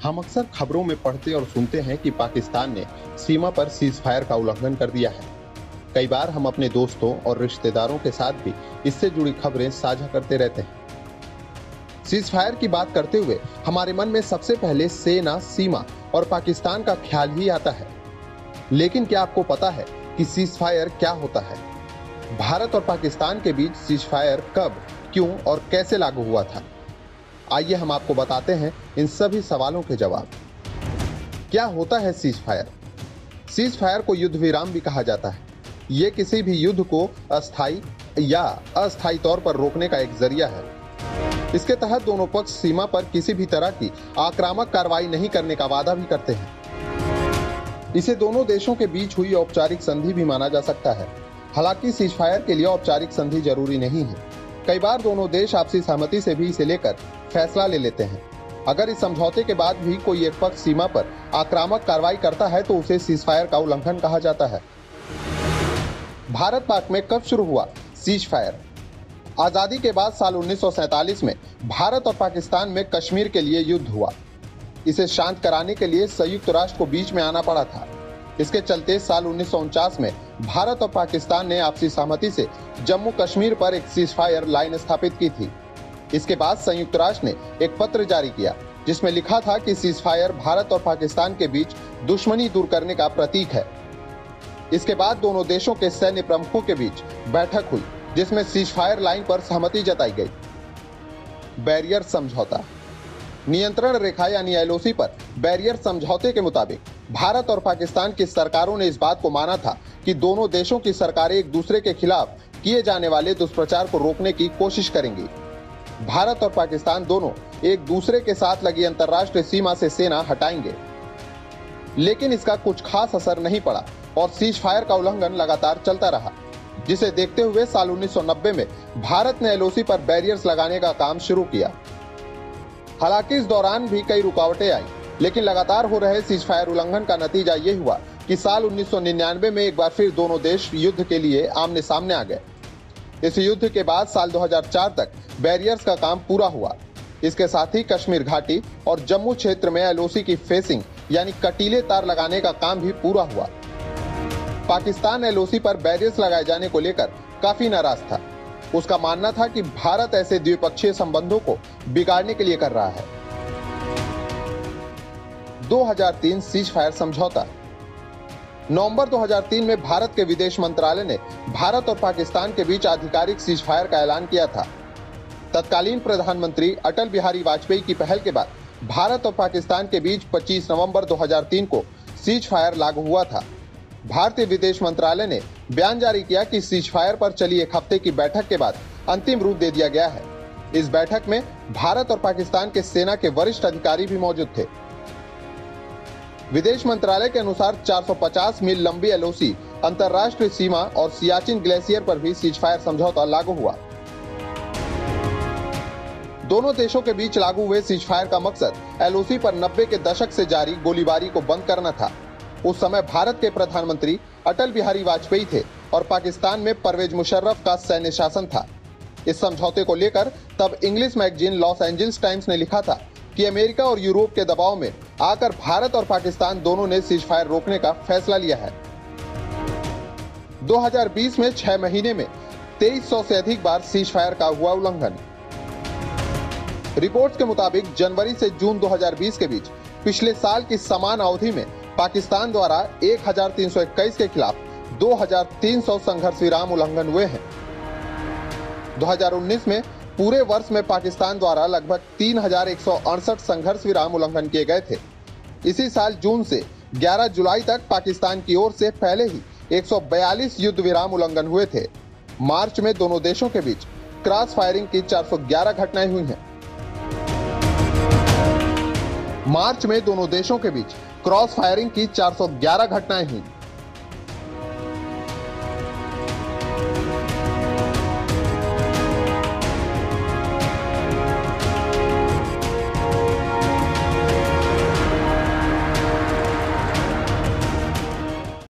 हम अक्सर खबरों में पढ़ते और सुनते हैं कि पाकिस्तान ने सीमा पर सीज फायर का उल्लंघन कर दिया है। कई बार हम अपने दोस्तों और रिश्तेदारों के साथ भी इससे जुड़ी खबरें साझा करते रहते हैं। सीज फायर की बात करते हुए हमारे मन में सबसे पहले सेना, सीमा और पाकिस्तान का ख्याल ही आता है। लेकिन क्या आपको पता है कि सीज फायर क्या होता है? भारत और पाकिस्तान के बीच सीज फायर कब, क्यों और कैसे लागू हुआ था? आइए हम आपको बताते हैं इन सभी सवालों के जवाब। क्या होता है सीज फायर? सीज फायर को युद्ध विराम भी कहा जाता है। ये किसी भी युद्ध को अस्थायी या अस्थायी तौर पर रोकने का एक जरिया है। इसके तहत दोनों पक्ष सीमा पर किसी भी तरह की आक्रामक कार्रवाई नहीं करने का वादा भी करते हैं। इसे दोनों देशों के बीच हुई औपचारिक संधि भी माना जा सकता है। हालांकि सीज फायर के लिए औपचारिक संधि जरूरी नहीं है। कई बार दोनों देश आपसी सहमति से भी इसे लेकर फैसला ले लेते हैं। अगर इस समझौते के बाद भी कोई एक पक्ष सीमा पर आक्रामक कार्रवाई करता है तो उसे सीज फायर का उल्लंघन कहा जाता है। भारत पाक में कब शुरू हुआ सीज फायर? आजादी के बाद साल 1947 में भारत और पाकिस्तान में कश्मीर के लिए युद्ध हुआ। इसे शांत कराने के लिए संयुक्त राष्ट्र को बीच में आना पड़ा था। इसके चलते साल 1949 में भारत और पाकिस्तान ने आपसी सहमति से जम्मू कश्मीर पर एक सीज फायर लाइन स्थापित की थी। इसके बाद संयुक्त राष्ट्र ने एक पत्र जारी किया जिसमें लिखा था कि सीज फायर भारत और पाकिस्तान के बीच दुश्मनी दूर करने का प्रतीक है। इसके बाद दोनों देशों के सैन्य प्रमुखों के बीच बैठक हुई जिसमें सीज फायर लाइन पर सहमति जताई गई। बैरियर समझौता। नियंत्रण रेखा यानी एलओसी पर बैरियर समझौते के मुताबिक भारत और पाकिस्तान की सरकारों ने इस बात को माना था कि दोनों देशों की सरकारें एक दूसरे के खिलाफ किए जाने वाले दुष्प्रचार को रोकने की कोशिश करेंगी। भारत और पाकिस्तान दोनों एक दूसरे के साथ लगी अंतर्राष्ट्रीय सीमा से सेना हटाएंगे। लेकिन इसका कुछ खास असर नहीं पड़ा और सीज फायर का उल्लंघन लगातार चलता रहा, जिसे देखते हुए साल 1990 में भारत ने एलओसी पर बैरियर्स लगाने का काम शुरू किया। हालांकि इस दौरान भी कई रुकावटें आई, लेकिन लगातार हो रहे सीज फायर उल्लंघन का नतीजा ये हुआ कि साल 1999 में एक बार फिर दोनों देश युद्ध के लिए आमने सामने आ गए। इस युद्ध के बाद साल 2004 तक बैरियर्स का काम पूरा हुआ। इसके साथ ही कश्मीर घाटी और जम्मू क्षेत्र में एलओसी की फेसिंग यानी कटीले तार लगाने का काम भी पूरा हुआ। पाकिस्तान एलओसी पर बैरियर्स लगाए जाने को लेकर काफी नाराज था। उसका मानना था कि भारत ऐसे द्विपक्षीय संबंधों को बिगाड़ने के लिए कर रहा है। 2003 सीज फायर समझौता। नवंबर 2003 में भारत के विदेश मंत्रालय ने भारत और पाकिस्तान के बीच आधिकारिक सीज फायर का ऐलान किया था। तत्कालीन प्रधानमंत्री अटल बिहारी वाजपेयी की पहल के बाद भारत और पाकिस्तान के बीच 25 नवंबर 2003 को सीज फायर लागू हुआ था। भारतीय विदेश मंत्रालय ने बयान जारी किया कि सीज फायर पर चली एक हफ्ते की बैठक के बाद अंतिम रूप दे दिया गया है। इस बैठक में भारत और पाकिस्तान के सेना के वरिष्ठ अधिकारी भी मौजूद थे। विदेश मंत्रालय के अनुसार 450 मील लंबी एलओसी, अंतर्राष्ट्रीय सीमा और सियाचिन ग्लेशियर पर भी सीज फायर समझौता लागू हुआ। दोनों देशों के बीच लागू हुए सीज फायर का मकसद एलओसी पर 90 के दशक से जारी गोलीबारी को बंद करना था। उस समय भारत के प्रधानमंत्री अटल बिहारी वाजपेयी थे और पाकिस्तान में परवेज मुशर्रफ का सैन्य शासन था। इस समझौते को लेकर तब English magazine Los Angeles times ने लिखा था कि अमेरिका और यूरोप के दबाव में आकर भारत और पाकिस्तान दोनों ने सीज फायर रोकने का फैसला लिया है। 2020 में 6 महीने में 2300 से अधिक बार सीज फायर का हुआ उल्लंघन। रिपोर्ट्स के मुताबिक जनवरी से जून 2020 के बीच पिछले साल की समान अवधि में पाकिस्तान द्वारा 1321 के खिलाफ 2300 संघर्ष विराम उल्लंघन हुए हैं। 2019 में पूरे वर्ष में पाकिस्तान द्वारा लगभग 3168 संघर्ष विराम उल्लंघन किए गए थे। इसी साल जून से 11 जुलाई तक पाकिस्तान की ओर से पहले ही 142 युद्ध विराम उल्लंघन हुए थे। मार्च में दोनों देशों के बीच क्रॉस फायरिंग की 411 घटनाएं हुई हैं। मार्च में दोनों देशों के बीच क्रॉस फायरिंग की 411 घटनाएं हुई।